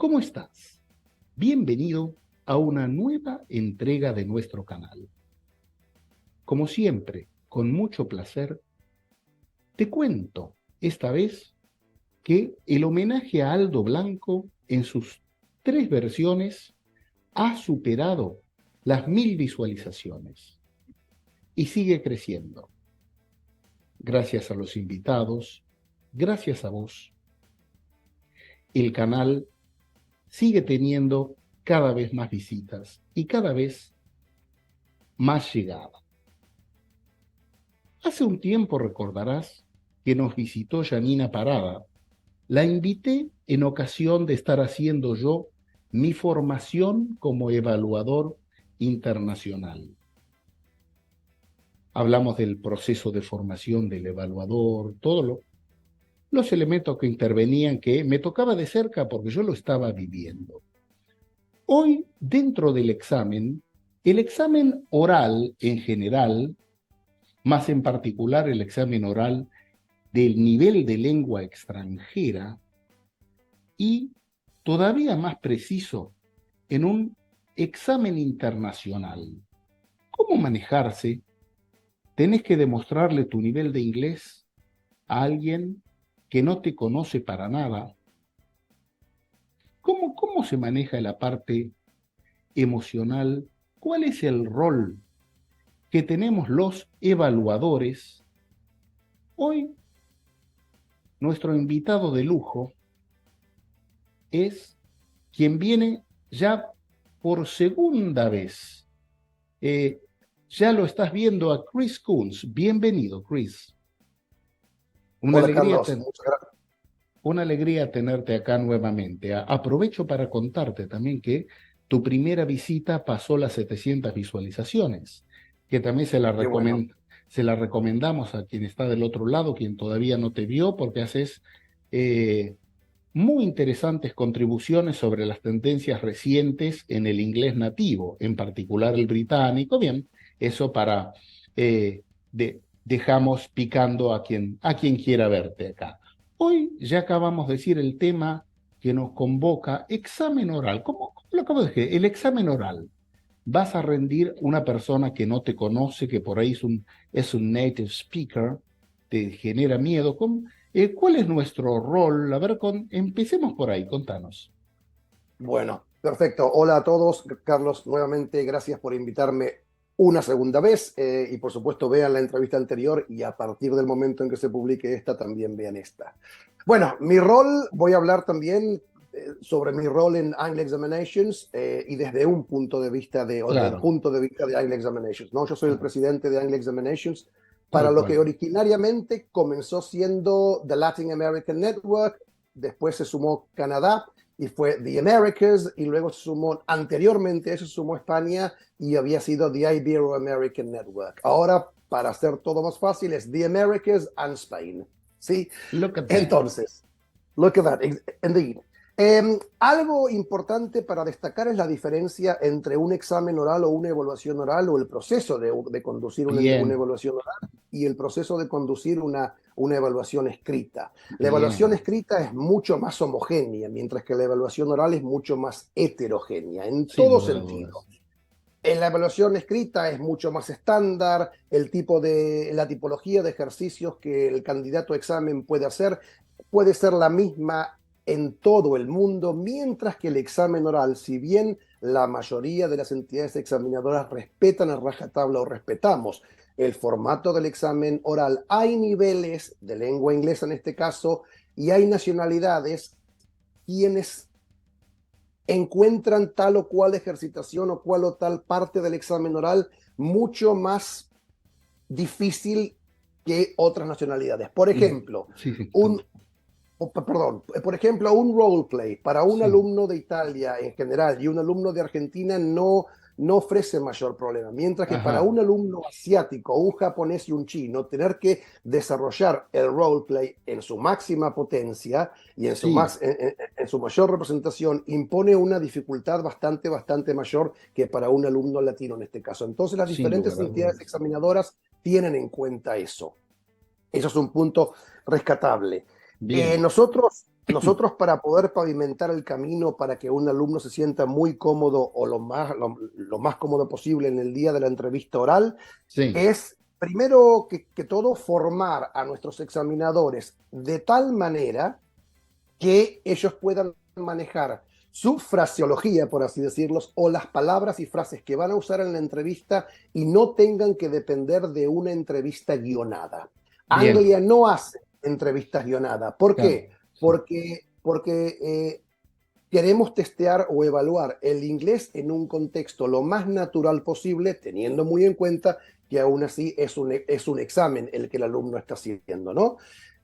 ¿Cómo estás? Bienvenido a una nueva entrega de nuestro canal. Como siempre, con mucho placer, te cuento esta vez que el homenaje a Aldo Blanco en sus 3 versiones ha superado las 1000 visualizaciones y sigue creciendo. Gracias a los invitados, gracias a vos, el canal sigue teniendo cada vez más visitas y cada vez más llegada. Hace un tiempo recordarás que nos visitó Janina Parada. La invité en ocasión de estar haciendo yo mi formación como evaluador internacional. Hablamos del proceso de formación del evaluador, todos los elementos que intervenían que me tocaba de cerca porque yo lo estaba viviendo. Hoy, dentro del examen, el examen oral en general, más en particular el examen oral del nivel de lengua extranjera y, todavía más preciso, en un examen internacional. ¿Cómo manejarse? Tenés que demostrarle tu nivel de inglés a alguien que no te conoce para nada. ¿Cómo se maneja la parte emocional? ¿Cuál es el rol que tenemos los evaluadores? Hoy, nuestro invitado de lujo es quien viene ya por segunda vez. Ya lo estás viendo a Chris Coons. Bienvenido, Chris. Hola, Carlos. Muchas gracias. Una alegría tenerte acá nuevamente. Aprovecho para contarte también que tu primera visita pasó las 700 visualizaciones, que también se la recomendamos a quien está del otro lado, quien todavía no te vio, porque haces muy interesantes contribuciones sobre las tendencias recientes en el inglés nativo, en particular el británico. Bien, eso para dejamos picando a quien quiera verte acá. Hoy ya acabamos de decir el tema que nos convoca, examen oral. ¿Cómo lo acabo de decir? El examen oral. Vas a rendir una persona que no te conoce, que por ahí es un native speaker, te genera miedo. ¿Cuál es nuestro rol? A ver, empecemos por ahí, contanos. Bueno, perfecto. Hola a todos. Carlos, nuevamente gracias por invitarme una segunda vez y por supuesto vean la entrevista anterior y a partir del momento en que se publique esta también vean esta. Bueno, mi rol, voy a hablar también sobre mi rol en Angle Examinations y desde un punto de vista del punto de vista de Angle Examinations, ¿no? Yo soy el presidente de Angle Examinations para lo que originariamente comenzó siendo The Latin American Network, después se sumó Canadá y fue The Americas, y luego anteriormente se sumó España y había sido The Ibero-American Network. Ahora, para hacer todo más fácil, es The Americas and Spain. ¿Sí? Entonces, look at that, indeed. Algo importante para destacar es la diferencia entre un examen oral o una evaluación oral, o el proceso de conducir una evaluación oral y el proceso de conducir una evaluación escrita. La evaluación escrita es mucho más homogénea, mientras que la evaluación oral es mucho más heterogénea, en todo sentido. En la evaluación escrita es mucho más estándar, la tipología de ejercicios que el candidato a examen puede hacer puede ser la misma en todo el mundo, mientras que el examen oral, si bien la mayoría de las entidades examinadoras respetan a rajatabla o respetamos el formato del examen oral, hay niveles de lengua inglesa en este caso y hay nacionalidades quienes encuentran tal o cual ejercitación o cual o tal parte del examen oral mucho más difícil que otras nacionalidades. Por ejemplo, un roleplay para un alumno de Italia en general y un alumno de Argentina no ofrece mayor problema, mientras que para un alumno asiático, un japonés y un chino, tener que desarrollar el roleplay en su máxima potencia y en su mayor representación impone una dificultad bastante mayor que para un alumno latino en este caso. Entonces las diferentes entidades examinadoras tienen en cuenta eso. Eso es un punto rescatable. Nosotros nosotros para poder pavimentar el camino para que un alumno se sienta muy cómodo o lo más cómodo posible en el día de la entrevista oral, Sí, es primero que todo formar a nuestros examinadores de tal manera que ellos puedan manejar su fraseología, por así decirlos, o las palabras y frases que van a usar en la entrevista y no tengan que depender de una entrevista guionada. bien, Anglia no hace entrevistas guionadas. ¿Por claro, qué? sí, Porque queremos testear o evaluar el inglés en un contexto lo más natural posible, teniendo muy en cuenta que aún así es un examen el que el alumno está haciendo, ¿no?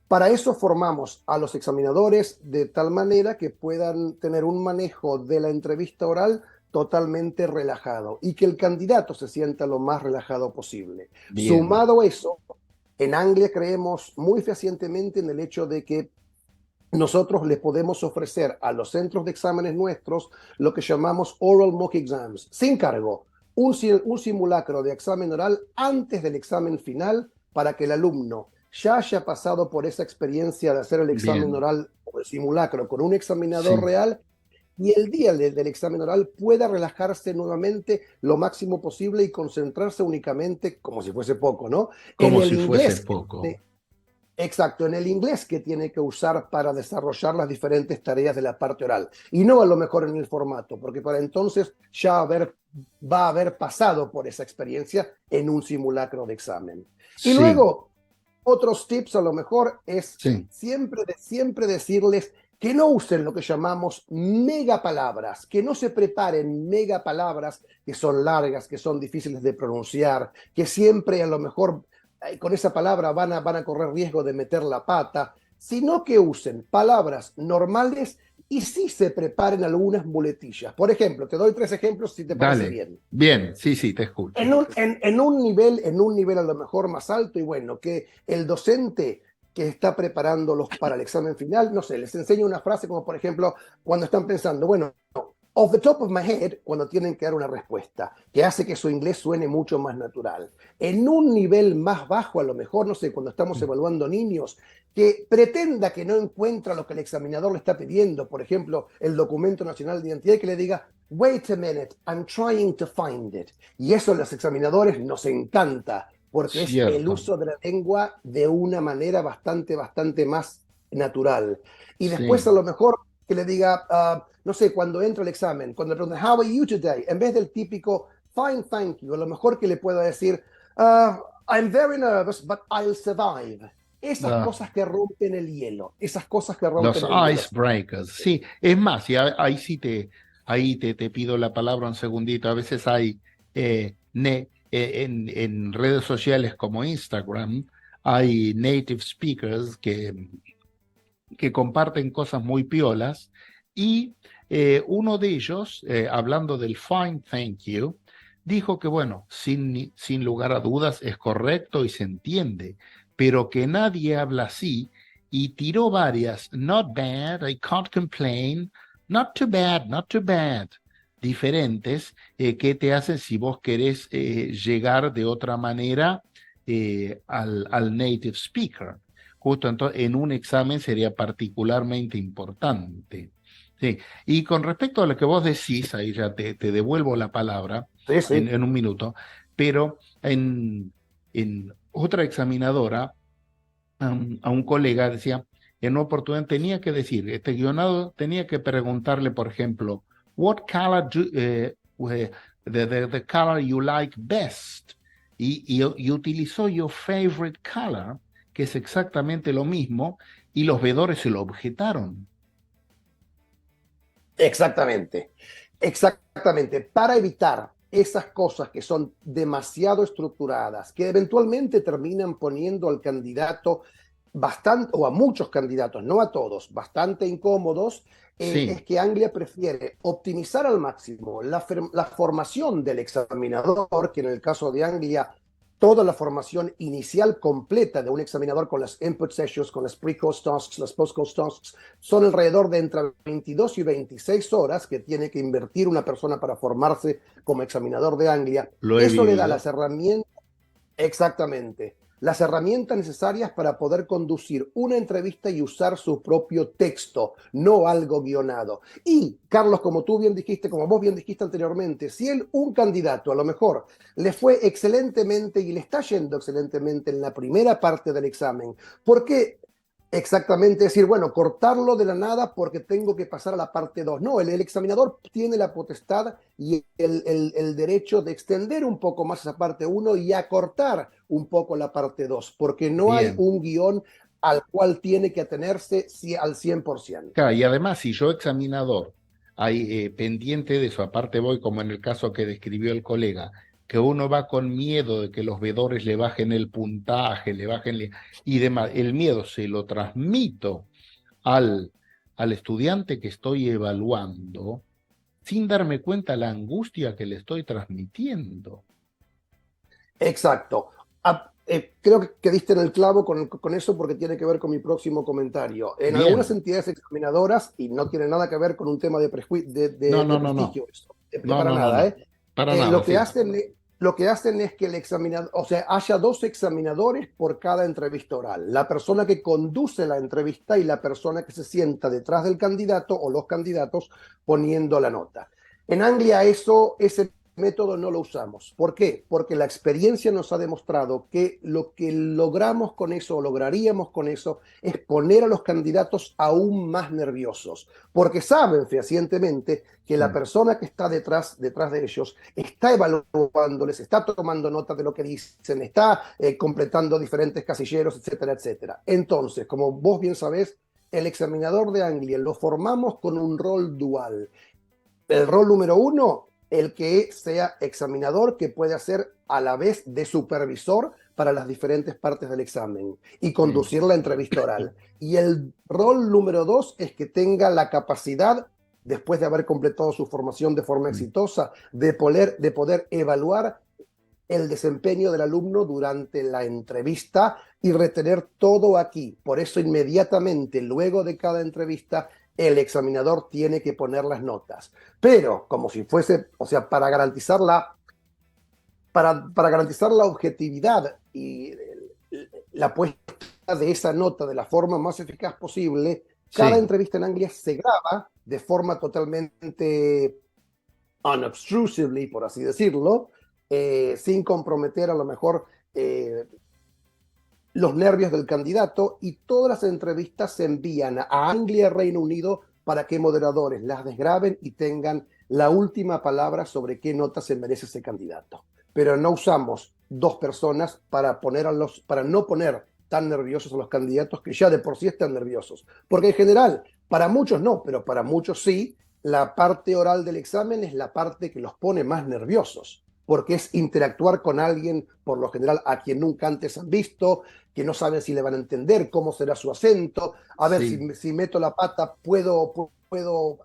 Para eso formamos a los examinadores de tal manera que puedan tener un manejo de la entrevista oral totalmente relajado y que el candidato se sienta lo más relajado posible. bien, Sumado a eso, en Anglia creemos muy fehacientemente en el hecho de que nosotros les podemos ofrecer a los centros de exámenes nuestros lo que llamamos oral mock exams, sin cargo, un simulacro de examen oral antes del examen final para que el alumno ya haya pasado por esa experiencia de hacer el examen bien, oral o el simulacro con un examinador sí, real y el día del examen oral pueda relajarse nuevamente lo máximo posible y concentrarse únicamente, como si fuese poco, ¿no? En como el si fuese inglés. poco. Exacto, en el inglés que tiene que usar para desarrollar las diferentes tareas de la parte oral y no a lo mejor en el formato, porque para entonces va a haber pasado por esa experiencia en un simulacro de examen. Y Sí, luego, otros tips a lo mejor es sí, siempre decirles que no usen lo que llamamos megapalabras, que no se preparen megapalabras que son largas, que son difíciles de pronunciar, que siempre a lo mejor con esa palabra van a correr riesgo de meter la pata, sino que usen palabras normales y sí se preparen algunas muletillas. Por ejemplo, te doy 3 ejemplos si te parece dale, bien. bien, sí, sí, te escucho. En un nivel a lo mejor más alto y bueno, que el docente que está preparándolos para el examen final, no sé, les enseña una frase como por ejemplo, cuando están pensando, bueno, off the top of my head, cuando tienen que dar una respuesta, que hace que su inglés suene mucho más natural. En un nivel más bajo, a lo mejor, no sé, cuando estamos evaluando niños, que pretenda que no encuentra lo que el examinador le está pidiendo, por ejemplo, el documento nacional de identidad, y que le diga, wait a minute, I'm trying to find it. Y eso a los examinadores nos encanta, porque es el Cierto, uso de la lengua de una manera bastante más natural. Y después a sí. lo mejor que le diga, no sé, cuando entra el examen, cuando le preguntan, how are you today? En vez del típico, fine, thank you, a lo mejor que le pueda decir, I'm very nervous, but I'll survive. Esas Ah, cosas que rompen el hielo, esas cosas que los rompen el hielo. icebreakers, sí. Es más, y ahí sí te pido la palabra un segundito. A veces hay en redes sociales como Instagram, hay native speakers que comparten cosas muy piolas y uno de ellos, hablando del fine thank you, dijo que bueno, sin lugar a dudas es correcto y se entiende, pero que nadie habla así y tiró varias, not bad, I can't complain, not too bad, diferentes que te hacen si vos querés llegar de otra manera al native speaker justo entonces en un examen sería particularmente importante. Sí. Y con respecto a lo que vos decís, ahí ya te devuelvo la palabra Sí, sí. en un minuto, pero en otra examinadora, a un colega decía, en una oportunidad tenía que decir, este guionado tenía que preguntarle, por ejemplo, what color the color you like best? Y utilizó your favorite color, que es exactamente lo mismo, y los vedores se lo objetaron. Exactamente, exactamente. Para evitar esas cosas que son demasiado estructuradas, que eventualmente terminan poniendo al candidato bastante, o a muchos candidatos, no a todos, bastante incómodos, es Sí, que Anglia prefiere optimizar al máximo la formación del examinador, que en el caso de Anglia toda la formación inicial completa de un examinador con las input sessions, con las pre-course tasks, las post-course tasks, son alrededor de entre 22 y 26 horas que tiene que invertir una persona para formarse como examinador de Anglia. lo he Eso le da vivido. las herramientas exactamente las herramientas necesarias para poder conducir una entrevista y usar su propio texto, no algo guionado. Y, Carlos, como tú bien dijiste, como vos bien dijiste anteriormente, si un candidato a lo mejor le fue excelentemente y le está yendo excelentemente en la primera parte del examen, ¿por qué exactamente decir, bueno, cortarlo de la nada porque tengo que pasar a la parte 2? No, el examinador tiene la potestad y el derecho de extender un poco más esa parte 1 y acortar un poco la parte 2, porque no hay Bien. un guión al cual tiene que atenerse al 100%. Claro, y además, si yo examinador, hay pendiente de eso, aparte voy como en el caso que describió el colega, que uno va con miedo de que los vedores le bajen el puntaje, y demás, el miedo se lo transmito al estudiante que estoy evaluando sin darme cuenta la angustia que le estoy transmitiendo. Exacto. Creo que diste en el clavo con eso porque tiene que ver con mi próximo comentario. En algunas Bien, entidades examinadoras, y no tiene nada que ver con un tema de, no, de no, no, no, prestigio, eso, no, para no, no, nada, no, ¿eh? para nada, sí. Lo que hacen es que el examinador, o sea, haya dos examinadores por cada entrevista oral. La persona que conduce la entrevista y la persona que se sienta detrás del candidato o los candidatos poniendo la nota. En Anglia ese método no lo usamos. ¿Por qué? Porque la experiencia nos ha demostrado que lo que logramos con eso, o lograríamos con eso, es poner a los candidatos aún más nerviosos, porque saben fehacientemente que la persona que está detrás de ellos está evaluándoles, está tomando nota de lo que dicen, está completando diferentes casilleros, etcétera, etcétera. Entonces, como vos bien sabés, el examinador de Anglia lo formamos con un rol dual. El rol número 1, el que sea examinador, que puede hacer a la vez de supervisor para las diferentes partes del examen y Mm. conducir la entrevista oral. Y el rol número 2 es que tenga la capacidad, después de haber completado su formación de forma Mm. exitosa, de poder evaluar el desempeño del alumno durante la entrevista y retener todo aquí. Por eso inmediatamente, luego de cada entrevista, el examinador tiene que poner las notas. Pero, como si fuese, o sea, para garantizar la objetividad y la puesta de esa nota de la forma más eficaz posible, cada Sí, entrevista en Anglia se graba de forma totalmente unobtrusively, por así decirlo, sin comprometer a lo mejor los nervios del candidato, y todas las entrevistas se envían a Anglia, Reino Unido, para que moderadores las desgraben y tengan la última palabra sobre qué nota se merece ese candidato. Pero no usamos dos personas para no poner tan nerviosos a los candidatos que ya de por sí están nerviosos. Porque en general, para muchos no, pero para muchos sí, la parte oral del examen es la parte que los pone más nerviosos, porque es interactuar con alguien, por lo general, a quien nunca antes han visto, que no saben si le van a entender, cómo será su acento, a ver sí, si meto la pata, puedo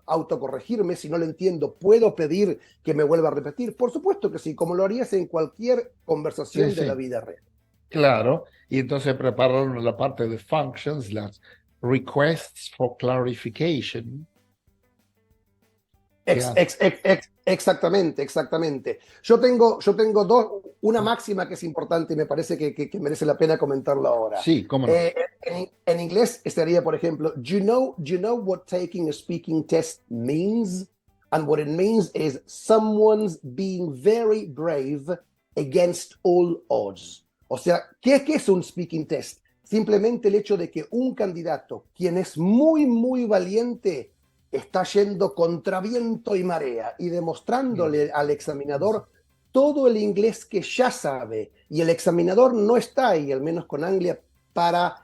autocorregirme, si no lo entiendo, puedo pedir que me vuelva a repetir. Por supuesto que sí, como lo harías en cualquier sí, conversación de la sí, vida real. claro. Y entonces prepararon la parte de functions, las requests for clarification, que hace. Exactamente, exactamente. Yo tengo una máxima que es importante y me parece que merece la pena comentarlo ahora. Sí, cómo no. En inglés estaría, por ejemplo, you know what taking a speaking test means? And what it means is someone's being very brave against all odds. O sea, ¿qué es un speaking test? Simplemente el hecho de que un candidato, quien es muy, muy valiente, está yendo contra viento y marea y demostrándole al examinador todo el inglés que ya sabe. Y el examinador no está ahí, al menos con Anglia, para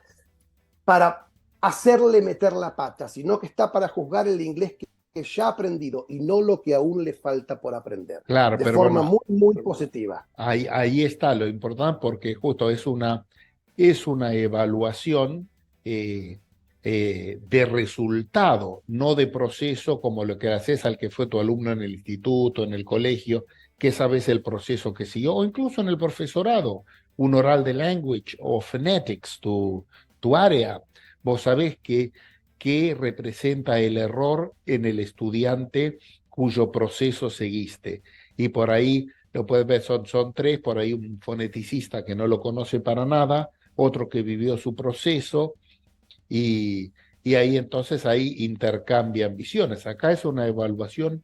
hacerle meter la pata, sino que está para juzgar el inglés que ya ha aprendido y no lo que aún le falta por aprender, Claro, de pero forma bueno, muy, muy positiva. ahí está lo importante porque justo es una evaluación eh, de resultado, no de proceso como lo que haces al que fue tu alumno en el instituto, en el colegio, que sabes el proceso que siguió, o incluso en el profesorado, un oral de language o phonetics, tu área. Vos sabés que representa el error en el estudiante cuyo proceso seguiste. Y por ahí lo puedes ver, son tres, por ahí un foneticista que no lo conoce para nada, otro que vivió su proceso, y, y ahí entonces ahí intercambian visiones. Acá es una evaluación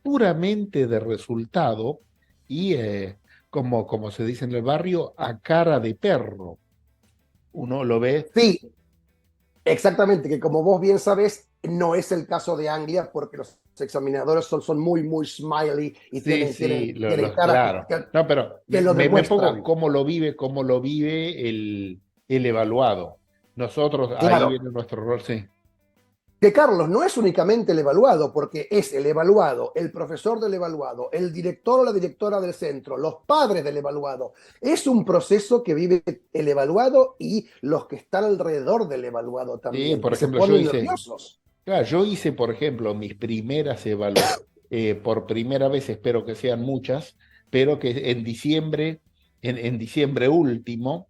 puramente de resultado y como se dice en el barrio, a cara de perro. Uno lo ve. Sí, exactamente, que como vos bien sabés, no es el caso de Anglia porque los examinadores son muy, muy smiley y Sí, tienen, tienen, sí, tienen cara claro. No, pero que lo me pongo demuestran. cómo lo vive el evaluado. Nosotros, ahí Claro, viene nuestro rol, sí. que Carlos no es únicamente el evaluado, porque es el evaluado, el profesor del evaluado, el director o la directora del centro, los padres del evaluado. Es un proceso que vive el evaluado y los que están alrededor del evaluado Sí, también, por y se ejemplo, yo ponen hice, nerviosos. claro, yo hice, por ejemplo, mis primeras evaluaciones, por primera vez, espero que sean muchas, pero que en diciembre, en diciembre último,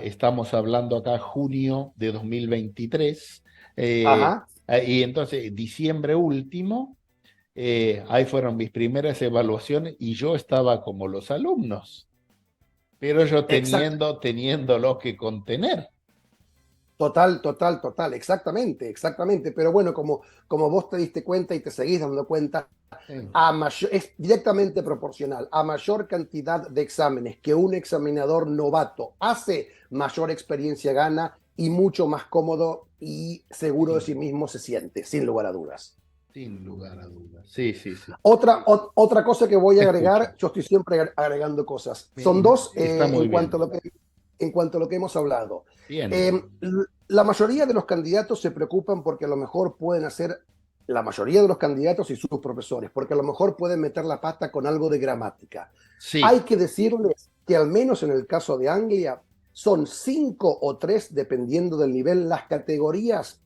estamos hablando acá junio de 2023, Ajá, y entonces diciembre último, ahí fueron mis primeras evaluaciones y yo estaba como los alumnos, pero yo exacto. teniéndolo que contener. Total, total, total, exactamente, exactamente. Pero bueno, como vos te diste cuenta y te seguís dando cuenta, es directamente proporcional. A mayor cantidad de exámenes que un examinador novato hace, mayor experiencia gana y mucho más cómodo y seguro de Sí, sí mismo se siente, sin lugar a dudas. sin lugar a dudas. Sí, sí, sí. Otra cosa que voy a Te escucho. agregar, yo estoy siempre agregando cosas. Son dos Está muy bien. en cuanto a lo que hemos hablado. Bien. Eh, la mayoría de los candidatos se preocupan porque a lo mejor pueden hacer, la mayoría de los candidatos y sus profesores, porque a lo mejor pueden meter la pata con algo de gramática. Hay Sí, que decirles que al menos en el caso de Anglia, son 5 o 3, dependiendo del nivel, las categorías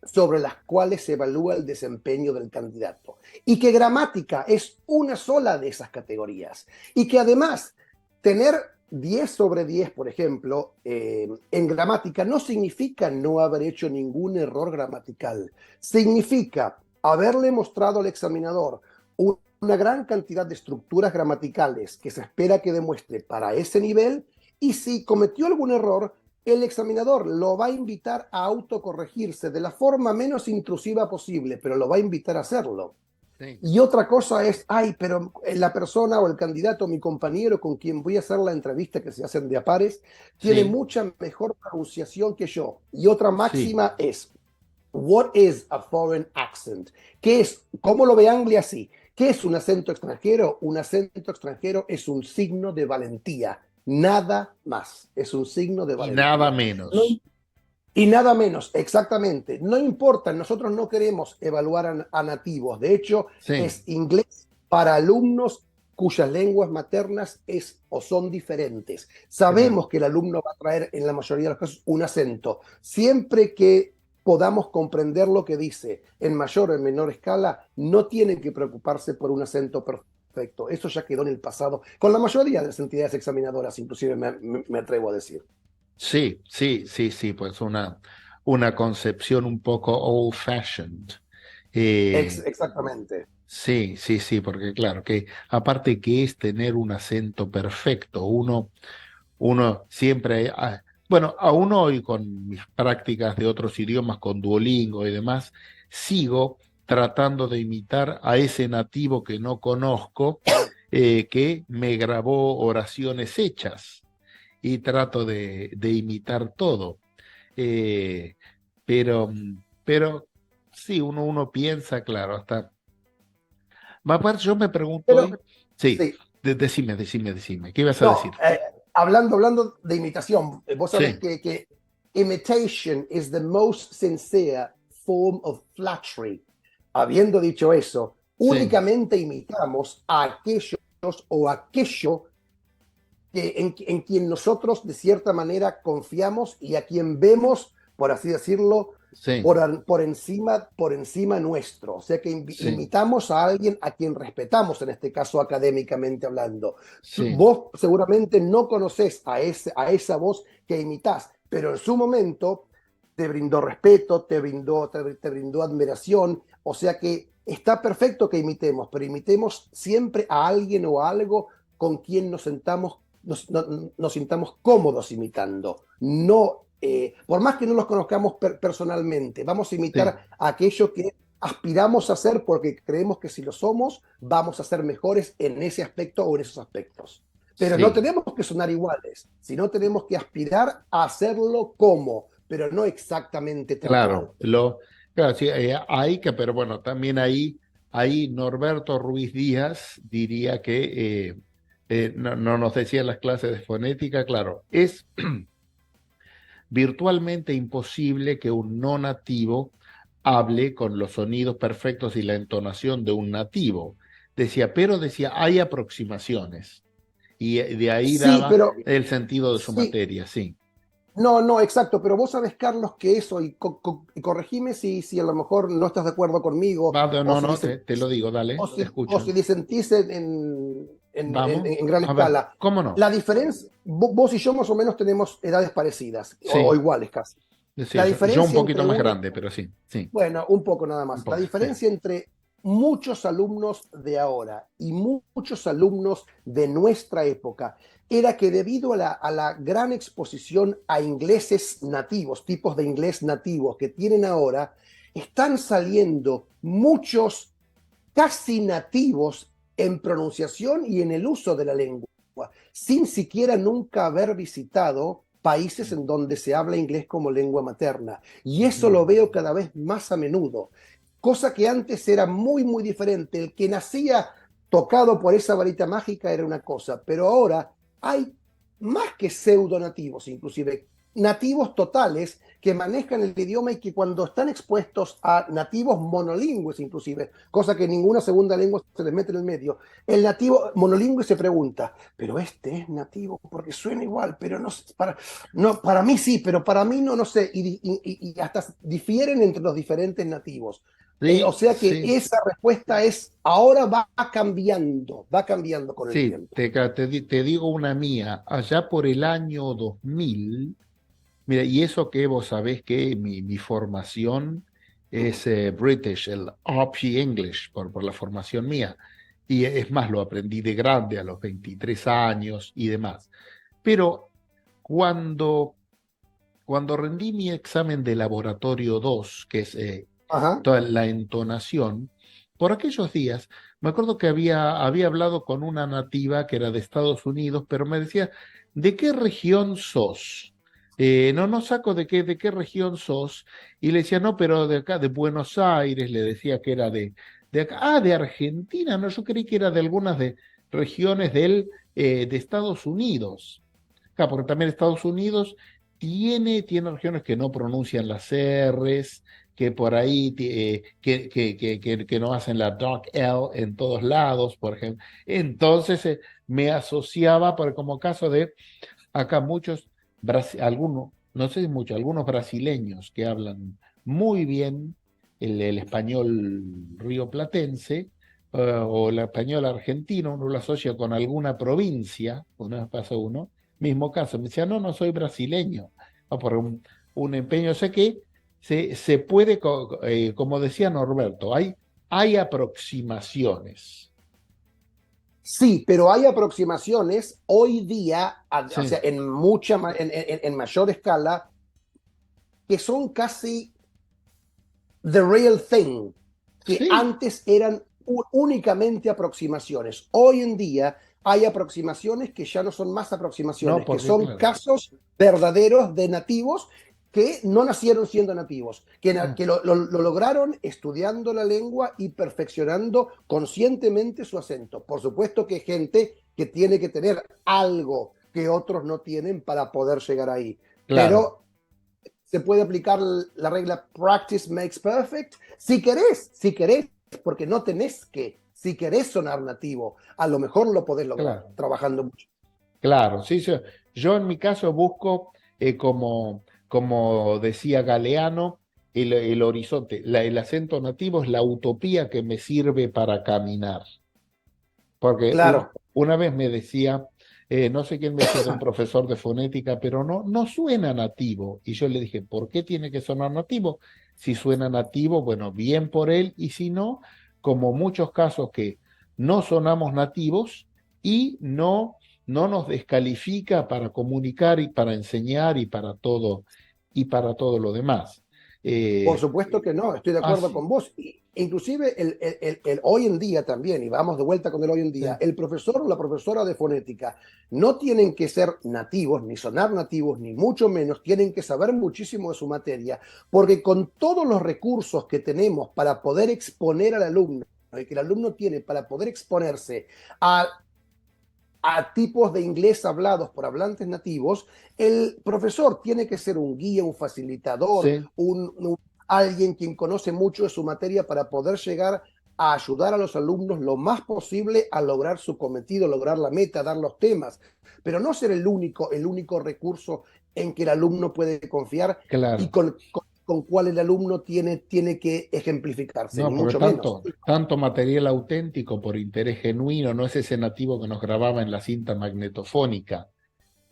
sobre las cuales se evalúa el desempeño del candidato. Y que gramática es una sola de esas categorías. Y que además tener 10 sobre 10, por ejemplo, en gramática no significa no haber hecho ningún error gramatical. Significa haberle mostrado al examinador una gran cantidad de estructuras gramaticales que se espera que demuestre para ese nivel y si cometió algún error, el examinador lo va a invitar a autocorregirse de la forma menos intrusiva posible, pero lo va a invitar a hacerlo. sí, Y otra cosa es, ay, pero la persona o el candidato, mi compañero con quien voy a hacer la entrevista que se hacen de a pares, tiene sí, mucha mejor pronunciación que yo. Y otra sí. máxima es, what is a foreign accent? ¿Qué es? ¿Cómo lo ve Anglia así? ¿Qué es un acento extranjero? Un acento extranjero es un signo de valentía, nada más. Es un signo de Y nada valentía. No, menos. y nada menos, exactamente. No importa, nosotros no queremos evaluar a nativos. De hecho, Sí, es inglés para alumnos cuyas lenguas maternas es o son diferentes. claro. Sabemos que el alumno va a traer en la mayoría de los casos un acento. Siempre que podamos comprender lo que dice en mayor o en menor escala, no tienen que preocuparse por un acento perfecto. Eso ya quedó en el pasado, con la mayoría de las entidades examinadoras, inclusive me atrevo a decir. Sí, sí, sí, sí, pues una concepción un poco old-fashioned. Exactamente. Sí, sí, sí, porque claro, que aparte que es tener un acento perfecto, uno siempre, bueno, aún hoy con mis prácticas de otros idiomas, con Duolingo y demás, sigo tratando de imitar a ese nativo que no conozco, que me grabó oraciones hechas y trato de imitar todo. Eh, pero sí, uno piensa, claro, hasta... Aparte, yo me pregunto Pero hoy, sí, sí, decime, ¿qué ibas a no, decir? hablando de imitación, vos sabés Sí, que imitation is the most sincere form of flattery. Habiendo dicho eso, sí, únicamente imitamos a aquellos o aquello en quien nosotros de cierta manera confiamos y a quien vemos, por así decirlo, sí, por encima nuestro. O sea que sí, imitamos a alguien a quien respetamos, en este caso académicamente hablando. sí, Vos seguramente no conoces a esa voz que imitás, pero en su momento te brindó respeto, te brindó admiración, o sea que está perfecto que imitemos, pero imitemos siempre a alguien o a algo con quien nos sintamos cómodos imitando. No, por más que no los conozcamos personalmente, vamos a imitar sí, a aquello que aspiramos a ser porque creemos que si lo somos, vamos a ser mejores en ese aspecto o en esos aspectos. Pero no sí, tenemos que sonar iguales, sino tenemos que aspirar a hacerlo como, pero no exactamente tal cual. claro, claro, sí, pero bueno, también ahí Norberto Ruiz Díaz diría que no nos decía en las clases de fonética, claro, es virtualmente imposible que un no nativo hable con los sonidos perfectos y la entonación de un nativo. Decía, hay aproximaciones. Y de ahí Sí, daba pero el sentido de su sí, materia, sí. no, no, exacto, pero vos sabés, Carlos, que eso, y corregime si a lo mejor no estás de acuerdo conmigo, o No, si, no, te lo digo, dale, te o si escucho. disentís Vamos, en gran a ver, escala. ¿cómo no? La diferencia, vos y yo más o menos tenemos edades parecidas, o Sí, iguales casi. sí, La yo un diferencia poquito entre más una, grande, pero sí, sí, bueno, un poco nada un más. La poco, sí. diferencia entre muchos alumnos de ahora y muchos alumnos de nuestra época era que debido a la gran exposición a ingleses nativos, tipos de inglés nativos que tienen ahora, están saliendo muchos casi nativos en pronunciación y en el uso de la lengua, sin siquiera nunca haber visitado países en donde se habla inglés como lengua materna. Y eso Ujú. lo veo cada vez más a menudo, cosa que antes era muy, muy diferente. El que nacía tocado por esa varita mágica era una cosa, pero ahora hay más que pseudo nativos, inclusive nativos totales que manejan el idioma y que cuando están expuestos a nativos monolingües inclusive, cosa que ninguna segunda lengua se les mete en el medio, el nativo monolingüe se pregunta, pero este es nativo porque suena igual, pero no, no para mí sí, pero para mí no, no sé, y hasta difieren entre los diferentes nativos. O Sí, sea que sí, esa respuesta es, ahora va cambiando con el sí, tiempo. te digo una mía, allá por el año 2000. Mira, y eso que vos sabés que mi formación es British, el RP English, por la formación mía. Y es más, lo aprendí de grande a los 23 años y demás. Pero cuando, cuando rendí mi examen de laboratorio 2, que es Ajá. toda la entonación, por aquellos días, me acuerdo que había hablado con una nativa que era de Estados Unidos, pero me decía, ¿de qué región sos? No saco de qué región sos. Y le decía, no, pero de acá, de Buenos Aires, le decía que era de acá. Ah, de Argentina, no, yo creí que era de algunas de regiones de Estados Unidos. Claro, porque también Estados Unidos tiene regiones que no pronuncian las R's, que por ahí que no hacen la dark L en todos lados, por ejemplo. Entonces me asociaba, como caso de acá muchos, algunos, no sé si muchos, algunos brasileños que hablan muy bien el español rioplatense o el español argentino, uno lo asocia con alguna provincia, una vez pasó uno, mismo caso, me decía, no, no soy brasileño, por un empeño, sé que se puede, como decía Norberto, hay aproximaciones. Sí, pero hay aproximaciones hoy día, o sea, Sí, en mayor escala, que son casi the real thing, que sí, antes eran únicamente aproximaciones. Hoy en día hay aproximaciones que ya no son más no, aproximaciones, que porque son claro. casos verdaderos de nativos que no nacieron siendo nativos, que lo lograron estudiando la lengua y perfeccionando conscientemente su acento. Por supuesto que hay gente que tiene que tener algo que otros no tienen para poder llegar ahí, Claro, pero se puede aplicar la regla practice makes perfect. Si querés, porque no tenés que, si querés sonar nativo, a lo mejor lo podés lograr claro. trabajando mucho. Claro, sí, sí. Yo en mi caso busco, como decía Galeano, el horizonte. El acento nativo es la utopía que me sirve para caminar. Porque Claro, una vez me decía, no sé quién me decía de un profesor de fonética, pero no suena nativo. Y yo le dije, ¿por qué tiene que sonar nativo? Si suena nativo, bueno, bien por él, y si no, como muchos casos que no sonamos nativos, y no nos descalifica para comunicar y para enseñar y para todo lo demás. Por supuesto que no, estoy de acuerdo Así, con vos. Inclusive el hoy en día también, y vamos de vuelta con el hoy en día, sí, el profesor o la profesora de fonética no tienen que ser nativos, ni sonar nativos, ni mucho menos, tienen que saber muchísimo de su materia, porque con todos los recursos que tenemos para poder exponer al alumno, y que el alumno tiene para poder exponerse a tipos de inglés hablados por hablantes nativos, el profesor tiene que ser un guía, un facilitador, sí, alguien quien conoce mucho de su materia para poder llegar a ayudar a los alumnos lo más posible a lograr su cometido, lograr la meta, dar los temas, pero no ser el único recurso en que el alumno puede confiar y claro. con cuál el alumno tiene que ejemplificarse, No, ni porque mucho menos. tanto material auténtico por interés genuino, no es ese nativo que nos grababa en la cinta magnetofónica.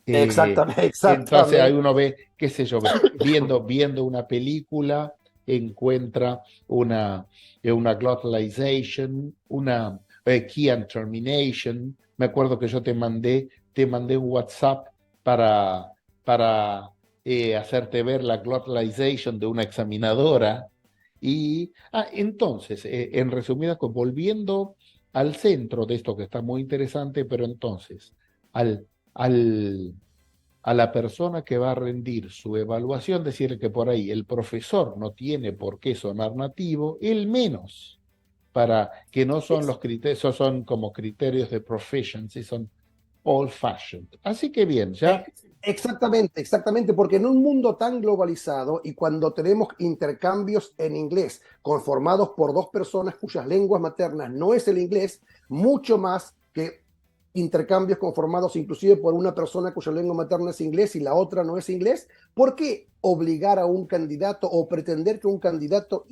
Exactamente, Entonces ahí exactamente. uno ve, qué sé yo, viendo una película, encuentra una glottalization, una key and termination. Me acuerdo que yo te mandé un WhatsApp para hacerte ver la glottalization de una examinadora. Entonces, en resumidas cosas, volviendo al centro de esto que está muy interesante, pero entonces, al, al a la persona que va a rendir su evaluación, decirle que por ahí el profesor no tiene por qué sonar nativo, el menos, para que no son los criterios, esos son como criterios de proficiency, son old fashioned. Así que bien, ya, Exactamente, exactamente, porque en un mundo tan globalizado y cuando tenemos intercambios en inglés conformados por dos personas cuyas lenguas maternas no es el inglés, mucho más que intercambios conformados inclusive por una persona cuya lengua materna es inglés y la otra no es inglés, ¿por qué obligar a un candidato o pretender que un candidato,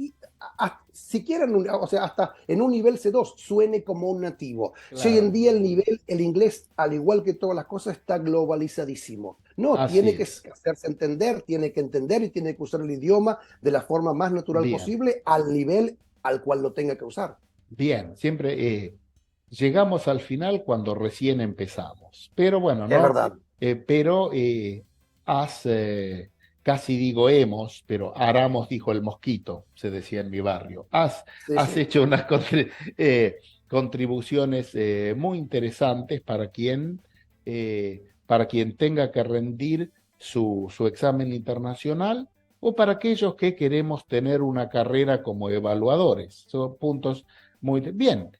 siquiera o sea, hasta en un nivel C2 suene como un nativo? Si hoy en claro, día el inglés, al igual que todas las cosas, está globalizadísimo. No, así tiene que es. hacerse entender, tiene que entender y tiene que usar el idioma de la forma más natural Bien, posible al nivel al cual lo tenga que usar. bien, siempre llegamos al final cuando recién empezamos, pero bueno, Es no, verdad. pero has, casi digo hemos, pero Aramos dijo el mosquito, se decía en mi barrio. Sí, Has sí. hecho unas contribuciones muy interesantes para quien tenga que rendir su examen internacional o para aquellos que queremos tener una carrera como evaluadores. Son puntos muy bien.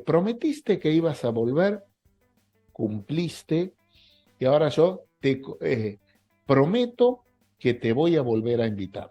Prometiste que ibas a volver, cumpliste, y ahora yo te prometo que te voy a volver a invitar.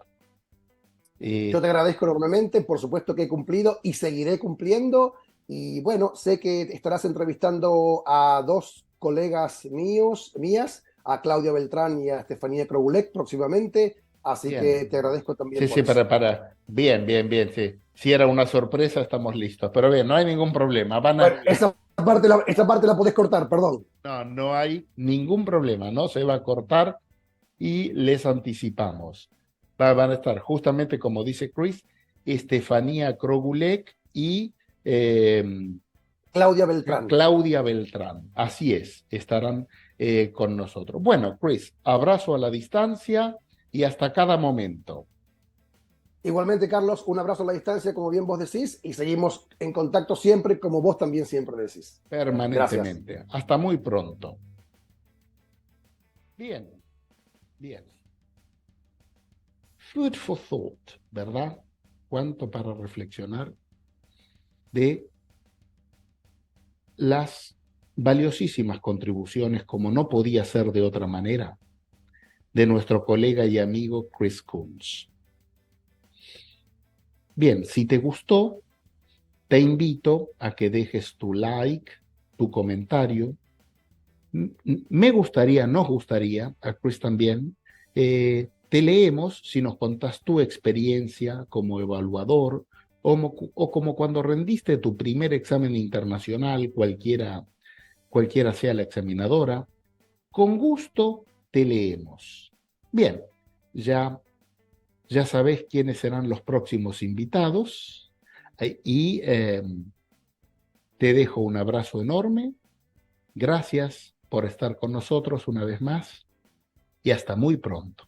Yo Eh, te agradezco enormemente, por supuesto que he cumplido y seguiré cumpliendo. Y bueno, sé que estarás entrevistando a dos colegas mías, a Claudia Beltrán y a Estefanía Krogulek próximamente, así bien, que te agradezco también sí, por sí, eso. bien, bien, bien, sí. Si era una sorpresa, estamos listos. Pero bien, no hay ningún problema. Bueno, esa parte la podés cortar, perdón. No hay ningún problema, no se va a cortar y les anticipamos. Van a estar justamente como dice Chris, Estefanía Krogulek y eh, Claudia Beltrán. Claudia Beltrán. Así es, estarán con nosotros. Bueno, Chris, abrazo a la distancia y hasta cada momento, Igualmente, Carlos, un abrazo a la distancia, como bien vos decís, y seguimos en contacto siempre, como vos también siempre decís. Gracias. permanentemente. Hasta muy pronto. Bien, bien. Food for thought, ¿verdad? Cuánto para reflexionar de las valiosísimas contribuciones, como no podía ser de otra manera, de nuestro colega y amigo Chris Coons. Bien, si te gustó, te invito a que dejes tu like, tu comentario. Me gustaría, nos gustaría, a Chris también, te leemos si nos contás tu experiencia como evaluador o como cuando rendiste tu primer examen internacional, cualquiera sea la examinadora. Con gusto te leemos. Bien, ya, ya sabés quiénes serán los próximos invitados y te dejo un abrazo enorme Gracias por estar con nosotros una vez más y hasta muy pronto.